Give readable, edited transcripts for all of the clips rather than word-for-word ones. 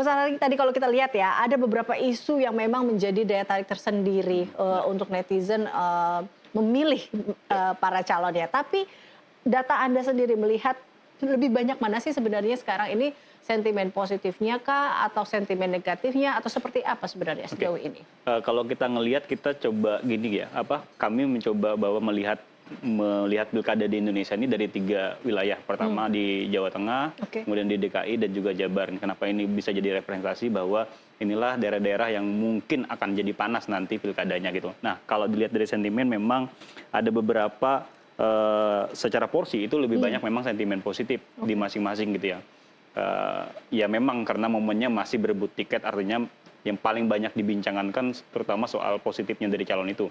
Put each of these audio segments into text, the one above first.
Mas Ari, tadi kalau kita lihat ya, ada beberapa isu yang memang menjadi daya tarik tersendiri untuk netizen memilih para calon ya. Tapi data Anda sendiri melihat lebih banyak mana sih sebenarnya sekarang ini sentimen positifnya kah atau sentimen negatifnya atau seperti apa sebenarnya sejauh ini? Kalau kita ngelihat, kita coba gini ya, kami mencoba bahwa melihat pilkada di Indonesia ini dari 3 wilayah. Pertama di Jawa Tengah, Oke. kemudian di DKI dan juga Jabar. Kenapa ini bisa jadi representasi bahwa inilah daerah-daerah yang mungkin akan jadi panas nanti pilkadanya gitu. Nah, kalau dilihat dari sentimen memang ada beberapa secara porsi itu lebih banyak memang sentimen positif di masing-masing gitu ya. Ya memang karena momennya masih berebut tiket, artinya yang paling banyak dibincangkan kan terutama soal positifnya dari calon itu.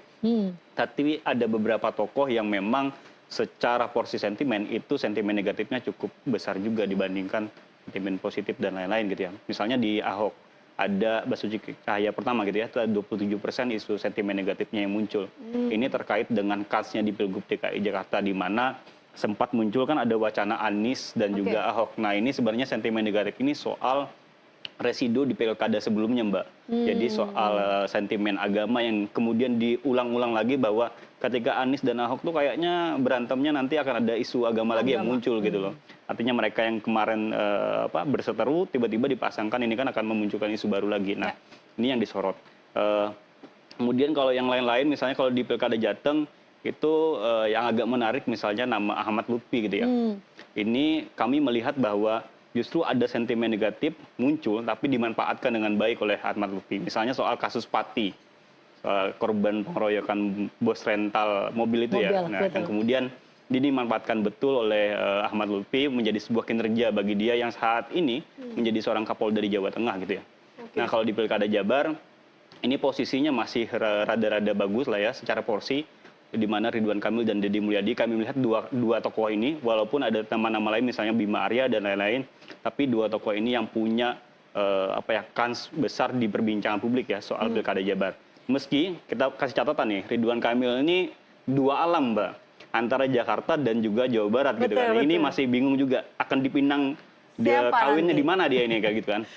Tapi ada beberapa tokoh yang memang secara porsi sentimen itu sentimen negatifnya cukup besar juga dibandingkan sentimen positif dan lain-lain gitu ya. Misalnya di Ahok ada Basuki Cahaya pertama gitu ya, 27% isu sentimen negatifnya yang muncul. Ini terkait dengan kasusnya di Pilgub DKI Jakarta di mana sempat muncul kan ada wacana Anies dan juga Ahok. Nah ini sebenarnya sentimen negatif ini soal residu di pilkada sebelumnya, Mbak. Jadi soal sentimen agama yang kemudian diulang-ulang lagi bahwa ketika Anies dan Ahok tuh kayaknya berantemnya nanti akan ada isu agama lagi yang muncul gitu loh. Artinya mereka yang kemarin berseteru tiba-tiba dipasangkan ini kan akan memunculkan isu baru lagi. Nah, ini yang disorot. Kemudian kalau yang lain-lain misalnya kalau di Pilkada Jateng itu yang agak menarik misalnya nama Ahmad Lutfi gitu ya. Ini kami melihat bahwa justru ada sentimen negatif muncul tapi dimanfaatkan dengan baik oleh Ahmad Lutfi. Misalnya soal kasus Pati, soal korban pengeroyokan bos rental mobil itu ya. Nah, yang kemudian dimanfaatkan betul oleh Ahmad Lutfi menjadi sebuah kinerja bagi dia yang saat ini menjadi seorang Kapolda di Jawa Tengah gitu ya. Nah, kalau di Pilkada Jabar ini posisinya masih rada-rada bagus lah ya secara porsi, di mana Ridwan Kamil dan Deddy Mulyadi kami melihat dua tokoh ini walaupun ada nama-nama lain misalnya Bima Arya dan lain-lain, tapi dua tokoh ini yang punya kans besar di perbincangan publik ya soal Pilkada Jabar. Meski kita kasih catatan nih, Ridwan Kamil ini dua alam, Mbak, antara Jakarta dan juga Jawa Barat gitu kan. Ini masih bingung juga akan dipinang dia kawinnya di mana dia ini kayak gitu kan.